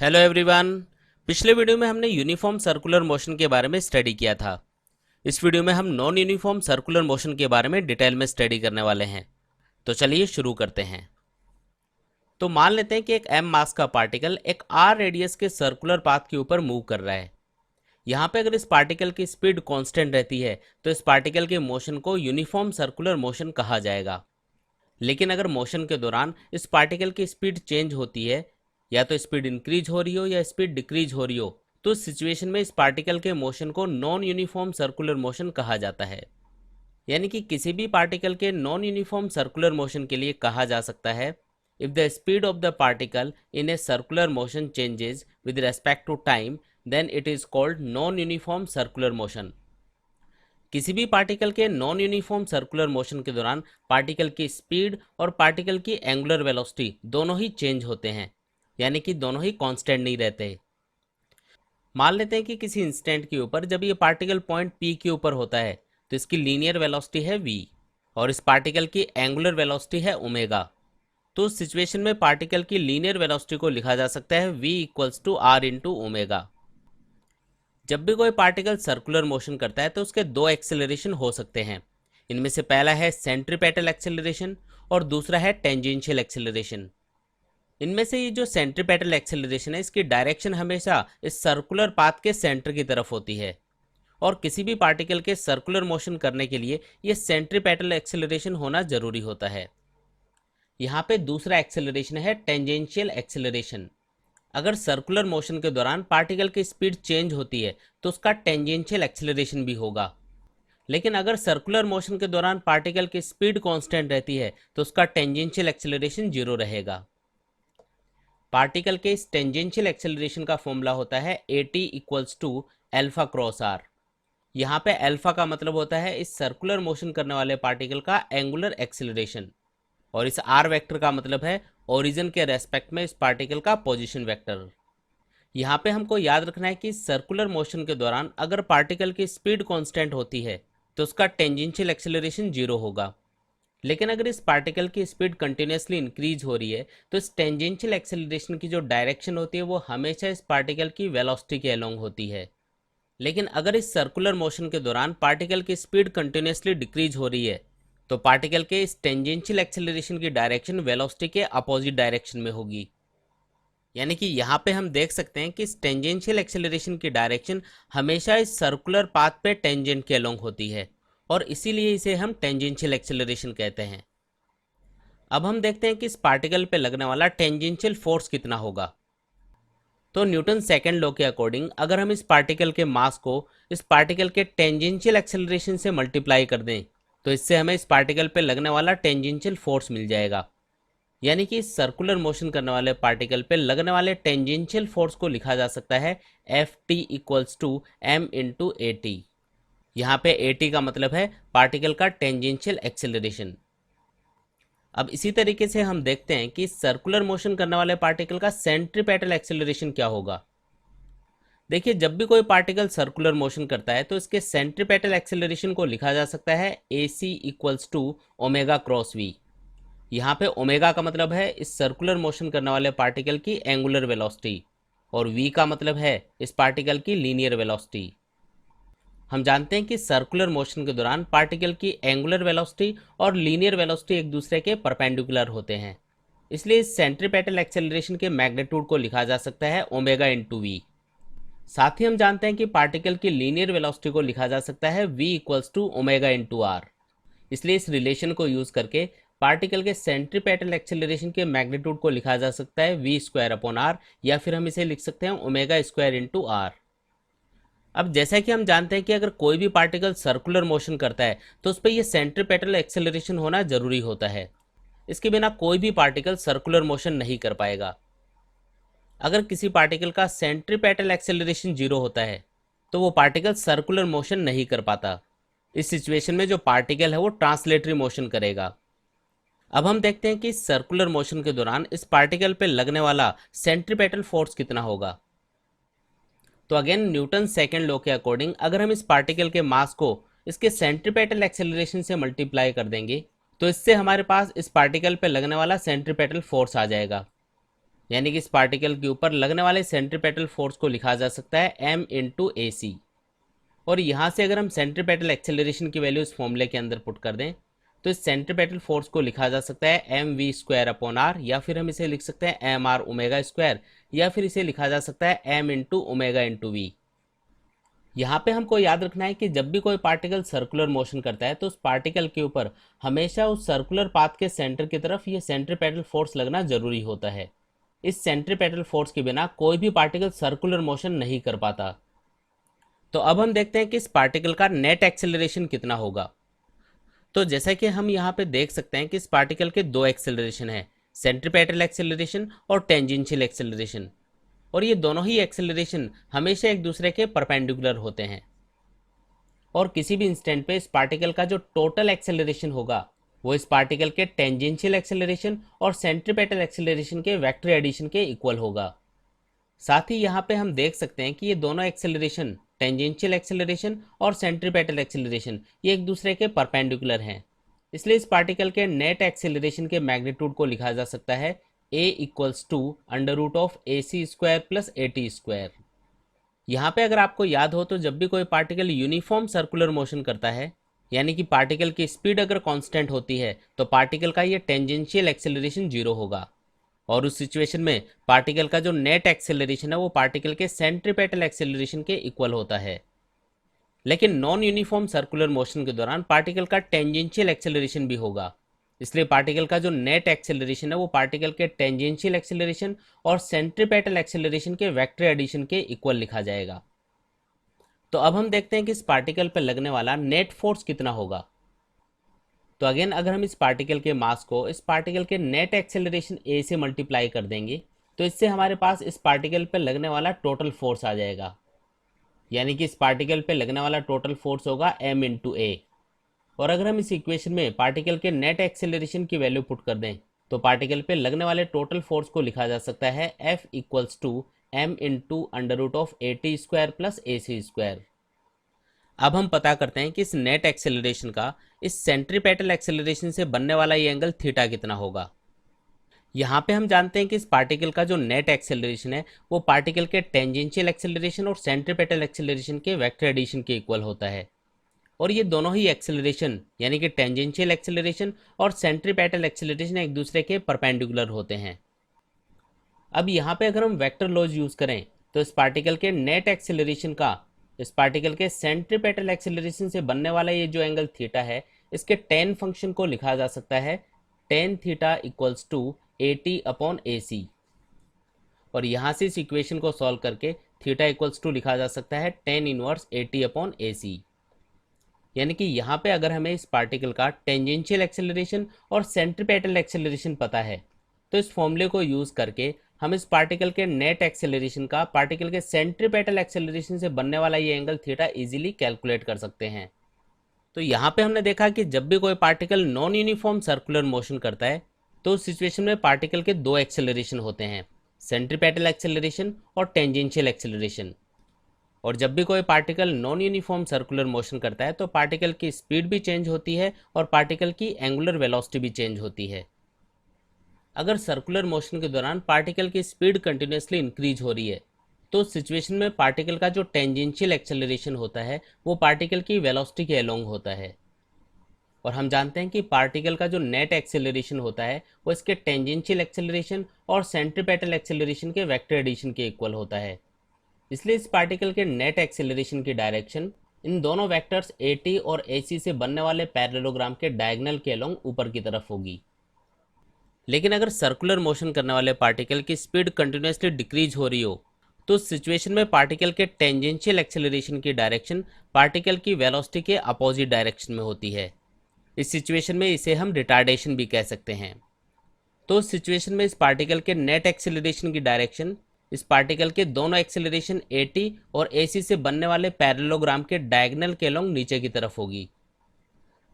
Hello everyone. पिछले video में हमने यूनिफॉर्म सर्कुलर मोशन के बारे में स्टडी किया था। इस वीडियो में हम नॉन यूनिफॉर्म सर्कुलर मोशन के बारे में डिटेल में स्टडी करने वाले हैं। तो चलिए शुरू करते हैं। तो मान लेते हैं कि एक m मास का पार्टिकल एक r रेडियस के सर्कुलर पाथ के ऊपर मूव कर रहा है। यहाँ पे अगर इस पार्टिकल की स्पीड कांस्टेंट रहती है तो इस पार्टिकल के मोशन को यूनिफॉर्म सर्कुलर मोशन कहा जाएगा। लेकिन अगर मोशन के दौरान इस पार्टिकल की स्पीड चेंज होती है, या तो स्पीड इंक्रीज हो रही हो या स्पीड डिक्रीज हो रही हो, तो इस सिचुएशन में इस पार्टिकल के मोशन को नॉन यूनिफॉर्म सर्कुलर मोशन कहा जाता है। यानी कि किसी भी पार्टिकल के नॉन यूनिफॉर्म सर्कुलर मोशन के लिए कहा जा सकता है, if the speed of the particle in a circular motion changes with respect to time, then it is called non uniform circular motion. किसी भी पार्टिकल के नॉन यूनिफॉर्म सर्कुलर मोशन के दौरान पार्टिकल की स्पीड और पार्टिकल की angular velocity दोनों ही change होते हैं, यानी कि दोनों ही कांस्टेंट नहीं रहते। मान लेते हैं कि किसी इंस्टेंट के ऊपर जब ये पार्टिकल पॉइंट पी के ऊपर होता है तो इसकी लीनियर वेलोसिटी है v और इस पार्टिकल की एंगुलर वेलोसिटी है ओमेगा। तो उस सिचुएशन में पार्टिकल की लीनियर वेलोसिटी को लिखा जा सकता है v equals to r into omega. जब भी कोई पार्टिकल सर्कुलर मोशन करता है तो उसके दो एक्सेलरेशन हो सकते हैं। इनमें से पहला है सेंट्रीपेटल एक्सेलरेशन और दूसरा है टेंजेंशियल एक्सेलरेशन। इनमें से ये जो सेंट्रीपेटल एक्सेलरेशन है, इसकी डायरेक्शन हमेशा इस सर्कुलर पाथ के सेंटर की तरफ होती है और किसी भी पार्टिकल के सर्कुलर मोशन करने के लिए ये सेंट्रीपेटल एक्सेलरेशन होना जरूरी होता है। यहाँ पे दूसरा एक्सेलरेशन है टेंजेंशियल एक्सेलरेशन। अगर सर्कुलर मोशन के दौरान पार्टिकल की स्पीड चेंज होती है तो उसका टेंजेंशियल एक्सेलरेशन भी होगा। लेकिन अगर सर्कुलर मोशन के दौरान पार्टिकल की स्पीड कांस्टेंट रहती है तो उसका टेंजेंशियल एक्सेलरेशन जीरो रहेगा। पार्टिकल के इस टेंजेंशियल एक्सेलरेशन का फॉर्मूला होता है at equals to alpha cross r. यहाँ पे अल्फा का मतलब होता है इस सर्कुलर मोशन करने वाले पार्टिकल का एंगुलर एक्सेलरेशन और इस आर वेक्टर का मतलब है ओरिजिन के रेस्पेक्ट में इस पार्टिकल का पोजीशन वेक्टर। यहाँ पे हमको याद रखना है कि सर्कुलर मोशन के दौरान अगर पार्टिकल की स्पीड कांस्टेंट होती है तो उसका टेंजेंशियल एक्सेलरेशन जीरो होगा। लेकिन अगर इस पार्टिकल की स्पीड कंटिन्यूसली इंक्रीज हो रही है तो इस टेंजेंशियल एक्सेलरेशन की जो डायरेक्शन होती है वो हमेशा इस पार्टिकल की वेलोसिटी के अलोंग होती है। लेकिन अगर इस सर्कुलर मोशन के दौरान पार्टिकल की स्पीड कंटिन्यूसली डिक्रीज हो रही है तो पार्टिकल के इस टेंजेंशियल एक्सेलरेशन की डायरेक्शन वेलोसिटी के अपोजिट डायरेक्शन में होगी। यानी कि यहाँ पे हम देख सकते हैं कि इस टेंजेंशियल एक्सेलरेशन की डायरेक्शन हमेशा इस सर्कुलर पाथ पे टेंजेंट के अलोंग होती है और इसीलिए इसे हम टेंजेंशियल एक्सेलरेशन कहते हैं। अब हम देखते हैं कि इस पार्टिकल पे लगने वाला टेंजेंशियल फोर्स कितना होगा। तो न्यूटन सेकंड लॉ के अकॉर्डिंग अगर हम इस पार्टिकल के मास को इस पार्टिकल के टेंजेंशियल एक्सेलरेशन से मल्टीप्लाई कर दें तो इससे हमें इस पार्टिकल पे लगने वाला टेंजेंशियल फोर्स मिल जाएगा। यानी कि इस सर्कुलर मोशन करने वाले पार्टिकल पे लगने वाले टेंजेंशियल फोर्स को लिखा जा सकता है f t equals to m into a t. यहाँ पे ए टी का मतलब है पार्टिकल का टेंजेंशियल एक्सेलरेशन। अब इसी तरीके से हम देखते हैं कि सर्कुलर मोशन करने वाले पार्टिकल का सेंट्रीपेटल एक्सेलरेशन क्या होगा। देखिए, जब भी कोई पार्टिकल सर्कुलर मोशन करता है तो इसके सेंट्रीपेटल एक्सेलरेशन को लिखा जा सकता है A C equals to omega cross V. यहाँ पे ओमेगा का मतलब है इस सर्कुलर मोशन करने वाले पार्टिकल की एंगुलर वेलोसिटी और वी का मतलब है इस पार्टिकल की लीनियर वेलोसिटी। हम जानते हैं कि सर्कुलर मोशन के दौरान पार्टिकल की एंगुलर वेलोसिटी और लीनियर वेलोसिटी एक दूसरे के परपेंडिकुलर होते हैं, इसलिए इस सेंट्रीपेटल एक्सेलरेशन के मैग्नीट्यूड को लिखा जा सकता है ओमेगा इंटू वी। साथ ही हम जानते हैं कि पार्टिकल की लीनियर वेलोसिटी को लिखा जा सकता है v equals to omega into r. इसलिए इस रिलेशन को यूज करके पार्टिकल के सेंट्रीपेटल एक्सेलरेशन के मैग्नीट्यूड को लिखा जा सकता है वी स्क्वायर अपॉन आर, या फिर हम इसे लिख सकते हैं ओमेगा स्क्वायर इंटू आर। अब जैसा कि हम जानते हैं कि अगर कोई भी पार्टिकल सर्कुलर मोशन करता है तो उस पर यह सेंट्रीपेटल एक्सेलरेशन होना जरूरी होता है। इसके बिना कोई भी पार्टिकल सर्कुलर मोशन नहीं कर पाएगा। अगर किसी पार्टिकल का सेंट्रीपेटल एक्सेलरेशन जीरो होता है तो वो पार्टिकल सर्कुलर मोशन नहीं कर पाता। इस सिचुएशन में जो पार्टिकल है वो ट्रांसलेटरी मोशन करेगा। अब हम देखते हैं कि सर्कुलर मोशन के दौरान इस पार्टिकल पे लगने वाला सेंट्रीपेटल फोर्स कितना होगा। तो अगेन न्यूटन सेकंड लॉ के अकॉर्डिंग अगर हम इस पार्टिकल के मास को इसके सेंट्रीपेटल एक्सेलरेशन से मल्टीप्लाई कर देंगे तो इससे हमारे पास इस पार्टिकल पे लगने वाला सेंट्रीपेटल फोर्स आ जाएगा। यानी कि इस पार्टिकल के ऊपर लगने वाले सेंट्रीपेटल फोर्स को लिखा जा सकता है m इंटू ए सी। और यहाँ से अगर हम सेंट्रीपेटल एक्सेलरेशन की वैल्यू इस फॉर्मूले के अंदर पुट कर दें तो इस सेंट्रीपेटल फोर्स को लिखा जा सकता है m v square upon r, या फिर हम इसे लिख सकते हैं एम आर ओमेगा स्क्वायर, या फिर इसे लिखा जा सकता है m into omega into v. यहाँ पे हमको याद रखना है कि जब भी कोई पार्टिकल सर्कुलर मोशन करता है तो उस पार्टिकल के ऊपर हमेशा उस सर्कुलर पाथ के सेंटर की तरफ ये सेंट्रीपेटल फोर्स लगना जरूरी होता है। इस सेंट्रीपेटल फोर्स के बिना कोई भी पार्टिकल सर्कुलर मोशन नहीं कर पाता। तो अब हम देखते हैं कि इस पार्टिकल का नेट एक्सेलरेशन कितना होगा। तो जैसा कि हम यहाँ पे देख सकते हैं कि इस पार्टिकल के दो एक्सेलरेशन है, सेंट्रीपेटल एक्सेलरेशन और टेंजेंशियल एक्सेलरेशन। और ये दोनों ही एक्सेलरेशन हमेशा एक दूसरे के परपेंडिकुलर होते हैं। और किसी भी इंस्टेंट पे इस पार्टिकल का जो टोटल एक्सेलरेशन होगा वो इस पार्टिकल के टेंजेंशियल एक्सेलरेशन और सेंट्रीपेटल एक्सेलरेशन के वेक्टर एडिशन के इक्वल होगा। साथ ही यहाँ पे हम देख सकते हैं कि ये दोनों एक्सेलरेशन, टेंजेंशियल एक्सेलरेशन और सेंट्रीपेटल एक्सेलरेशन, ये एक दूसरे के परपेंडिकुलर हैं। इसलिए इस पार्टिकल के नेट एक्सेलरेशन के मैग्नीट्यूड को लिखा जा सकता है a equals to under root of a c square plus a t square. यहाँ पे अगर आपको याद हो तो जब भी कोई पार्टिकल यूनिफॉर्म सर्कुलर मोशन करता है, यानी कि पार्टिकल की स्पीड अगर कांस्टेंट होती है तो पार्टिकल का ये टेंजेंशियल एक्सेलरेशन जीरो होगा। और उस सिचुएशन में पार्टिकल का जो नेट एक्सेलरेशन है वो पार्टिकल के सेंट्रीपेटल एक्सेलरेशन के इक्वल होता है। लेकिन नॉन यूनिफॉर्म सर्कुलर मोशन के दौरान पार्टिकल का टेंजेंशियल एक्सेलरेशन भी होगा। इसलिए पार्टिकल का जो नेट एक्सेलरेशन है वो पार्टिकल के टेंजेंशियल एक्सेलरेशन और सेंट्रीपेटल एक्सेलरेशन के वेक्टर एडिशन के इक्वल लिखा जाएगा। तो अब हम देखते हैं कि इस पार्टिकल पर लगने वाला नेट फोर्स कितना होगा। तो अगेन अगर हम इस पार्टिकल के मास को इस पार्टिकल के नेट एक्सेलरेशन ए से मल्टीप्लाई कर देंगे तो इससे हमारे पास इस पार्टिकल पर लगने वाला टोटल फोर्स आ जाएगा। यानी कि इस पार्टिकल पे लगने वाला टोटल फोर्स होगा m इंटू ए। और अगर हम इस इक्वेशन में पार्टिकल के नेट एक्सेलरेशन की वैल्यू पुट कर दें तो पार्टिकल पे लगने वाले टोटल फोर्स को लिखा जा सकता है F equals to m into under root of a t square plus a c square. अब हम पता करते हैं कि इस नेट एक्सेलरेशन का इस सेंट्रीपेटल एक्सेलरेशन से बनने वाला ये एंगल थीटा कितना होगा। यहाँ पे हम जानते हैं कि इस पार्टिकल का जो नेट एक्सेलरेशन है वो पार्टिकल के टेंजेंशियल एक्सेलरेशन और सेंट्रीपेटल एक्सेलरेशन के वेक्टर एडिशन के इक्वल होता है। और ये दोनों ही एक्सेलरेशन यानी कि टेंजेंशियल एक्सेलरेशन और सेंट्रीपेटल एक्सेलरेशन एक दूसरे के परपेंडिकुलर होते हैं। अब यहाँ पे अगर हम वेक्टर लॉज यूज करें तो इस पार्टिकल के नेट एक्सेलरेशन का इस पार्टिकल के सेंट्रीपेटल एक्सेलरेशन से बनने वाला ये जो एंगल थीटा है इसके टेन फंक्शन को लिखा जा सकता है tan theta equals to A T upon A C. और यहाँ से इस इक्वेशन को सॉल्व करके थीटा इक्वल्स टू लिखा जा सकता है tan inverse A T upon A C. यानी कि यहाँ पे अगर हमें इस पार्टिकल का टेंजेंशियल एक्सेलरेशन और सेंट्रीपेटल एक्सेलरेशन पता है तो इस फॉर्मूले को यूज़ करके हम इस पार्टिकल के नेट एक्सेलरेशन का पार्टिकल के सेंट्रीपेटल एक्सेलरेशन से बनने वाला ये एंगल थीटा इजीली कैलकुलेट कर सकते हैं। तो यहाँ पे हमने देखा कि जब भी कोई particle non uniform circular motion करता है तो उस सिचुएशन में पार्टिकल के दो एक्सेलरेशन होते हैं, सेंट्रीपेटल एक्सेलरेशन और टेंजेंशियल एक्सेलरेशन। और जब भी कोई particle non uniform circular motion करता है तो पार्टिकल की स्पीड भी चेंज होती है और पार्टिकल की एंगुलर वेलोसिटी भी चेंज होती है। अगर सर्कुलर मोशन के दौरान पार्टिकल की स्पीड कंटिन्यूसली इंक्रीज हो रही है तो उस सिचुएशन में पार्टिकल का जो टेंजेंशियल एक्सेलरेशन होता है वो पार्टिकल की वेलोसिटी के अलोंग होता है। और हम जानते हैं कि पार्टिकल का जो नेट एक्सेलरेशन होता है वो इसके टेंजेंशियल एक्सेलरेशन और सेंट्रीपेटल एक्सेलरेशन के वेक्टर एडिशन के इक्वल होता है। इसलिए इस पार्टिकल के नेट एक्सेलरेशन की डायरेक्शन इन दोनों वेक्टर्स ए टी और ए सी से बनने वाले पैरेललोग्राम के डायगोनल के अलोंग ऊपर की तरफ होगी। लेकिन अगर सर्कुलर मोशन करने वाले पार्टिकल की स्पीड कंटिन्यूसली डिक्रीज हो रही हो तो उस सिचुएशन में पार्टिकल के टेंजेंशियल एक्सेलरेशन की डायरेक्शन पार्टिकल की वेलोसिटी के अपोजिट डायरेक्शन में होती है। इस सिचुएशन में इसे हम रिटार्डेशन भी कह सकते हैं। तो उस सिचुएशन में इस पार्टिकल के नेट एक्सेलरेशन की डायरेक्शन इस पार्टिकल के दोनों एक्सेलरेशन ए टी और ए सी से बनने वाले पैरेललोग्राम के डायगोनल के अलोंग नीचे की तरफ होगी।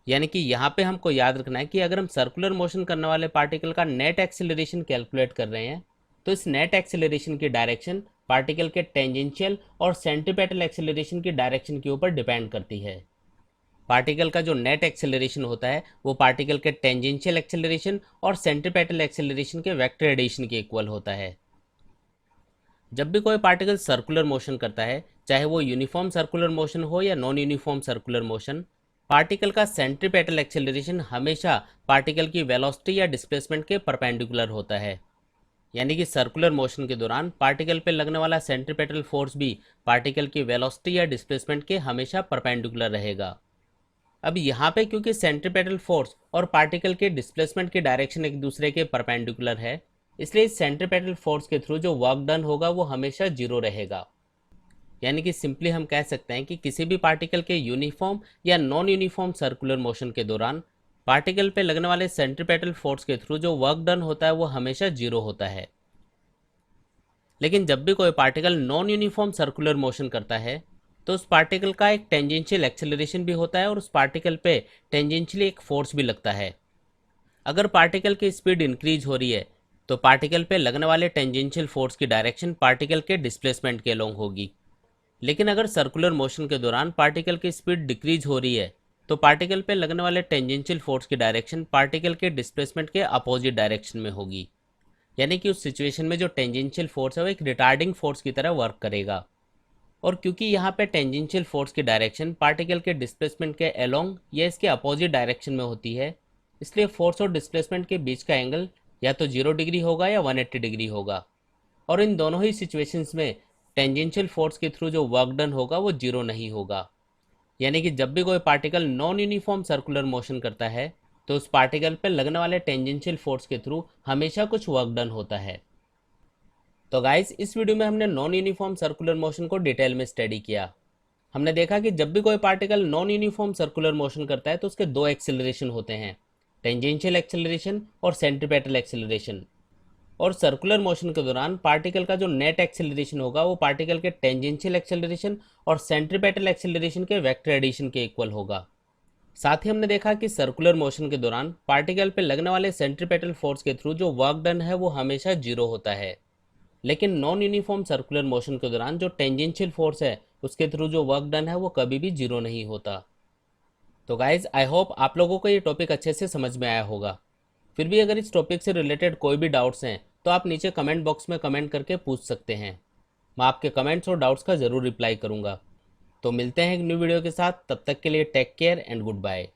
यानी कि यहाँ पे हमको याद रखना है कि अगर हम सर्कुलर मोशन करने वाले पार्टिकल का नेट एक्सेलरेशन कैलकुलेट कर रहे हैं तो इस नेट एक्सेलरेशन की डायरेक्शन पार्टिकल के टेंजेंशियल और सेंट्रीपेटल एक्सेलरेशन की डायरेक्शन के ऊपर डिपेंड करती है। पार्टिकल का जो नेट एक्सेलरेशन होता है वो पार्टिकल के टेंजेंशियल एक्सेलरेशन और सेंट्रीपेटल एक्सेलरेशन के वेक्टर एडिशन के इक्वल होता है। जब भी कोई पार्टिकल सर्कुलर मोशन करता है, चाहे वो यूनिफॉर्म सर्कुलर मोशन हो या non uniform circular motion, particle का सेंट्रीपेटल एक्सेलरेशन हमेशा पार्टिकल की वेलोसिटी या डिस्प्लेसमेंट के परपेंडिकुलर होता है। यानी कि सर्कुलर मोशन के दौरान पार्टिकल पे लगने वाला सेंट्रीपेटल फोर्स भी पार्टिकल की वेलोसिटी या डिस्प्लेसमेंट के हमेशा परपेंडिकुलर रहेगा। अब यहाँ पे क्योंकि सेंट्रीपेटल फोर्स और पार्टिकल के डिस्प्लेसमेंट की डायरेक्शन एक दूसरे के परपेंडिकुलर है, इसलिए इस सेंट्रीपेटल फोर्स के थ्रू जो वर्क डन होगा वो हमेशा जीरो रहेगा। यानी कि सिंपली हम कह सकते हैं कि किसी भी पार्टिकल के यूनिफॉर्म या नॉन यूनिफॉर्म सर्कुलर मोशन के दौरान पार्टिकल पे लगने वाले सेंट्रीपेटल फोर्स के थ्रू जो वर्क डन होता है वो हमेशा जीरो होता है। लेकिन जब भी कोई particle non uniform circular motion करता है तो उस पार्टिकल का एक टेंजेंशियल एक्सेलरेशन भी होता है और उस पार्टिकल पे टेंजेंशियली एक फोर्स भी लगता है। अगर पार्टिकल की स्पीड इंक्रीज हो रही है तो पार्टिकल पे लगने वाले टेंजेंशियल फोर्स की डायरेक्शन पार्टिकल के डिस्प्लेसमेंट के अलोंग होगी। लेकिन अगर सर्कुलर मोशन के दौरान पार्टिकल की स्पीड डिक्रीज हो रही है तो पार्टिकल पे लगने वाले टेंजेंशियल फोर्स की डायरेक्शन पार्टिकल के डिस्प्लेसमेंट के अपोजिट डायरेक्शन में होगी। यानी कि उस सिचुएशन में जो टेंजेंशियल फोर्स है वो एक रिटार्डिंग फोर्स की तरह वर्क करेगा। और क्योंकि यहाँ पे टेंजेंशियल फोर्स की डायरेक्शन पार्टिकल के डिस्प्लेसमेंट के अलोंग या इसके अपोजिट डायरेक्शन में होती है, इसलिए फोर्स और डिस्प्लेसमेंट के बीच का एंगल या तो 0 डिग्री होगा या 180 डिग्री होगा। और इन दोनों ही सिचुएशंस में टेंजेंशियल फोर्स के थ्रू जो वर्क डन होगा वो जीरो नहीं होगा। यानी कि जब भी कोई particle non uniform circular motion करता है तो उस पार्टिकल पर लगने वाले टेंजेंशियल फोर्स के थ्रू हमेशा कुछ वर्क डन होता है। तो गाइस, इस वीडियो में हमने नॉन यूनिफॉर्म सर्कुलर मोशन को डिटेल में स्टडी किया। हमने देखा कि जब भी कोई particle non uniform circular motion करता है तो उसके दो एक्सेलरेशन होते हैं, टेंजेंशियल एक्सेलरेशन और सेंट्रीपेटल एक्सेलरेशन। और सर्कुलर मोशन के दौरान पार्टिकल का जो नेट एक्सेलरेशन होगा वो पार्टिकल के टेंजेंशियल एक्सेलरेशन और सेंट्रीपेटल एक्सेलरेशन के वेक्टर एडिशन के इक्वल होगा। साथ ही हमने देखा कि सर्कुलर मोशन के दौरान पार्टिकल पर लगने वाले सेंट्रीपेटल फोर्स के थ्रू जो वर्क डन है वो हमेशा जीरो होता है। लेकिन नॉन यूनिफॉर्म सर्कुलर मोशन के दौरान जो टेंजेंशियल फोर्स है उसके थ्रू जो वर्क डन है वो कभी भी जीरो नहीं होता। तो गाइज, आई होप आप लोगों को ये टॉपिक अच्छे से समझ में आया होगा। फिर भी अगर इस टॉपिक से रिलेटेड कोई भी डाउट्स हैं तो आप नीचे कमेंट बॉक्स में कमेंट करके पूछ सकते हैं। मैं आपके कमेंट्स और डाउट्स का ज़रूर रिप्लाई करूँगा। तो मिलते हैं एक न्यू वीडियो के साथ, तब तक के लिए take care and good bye.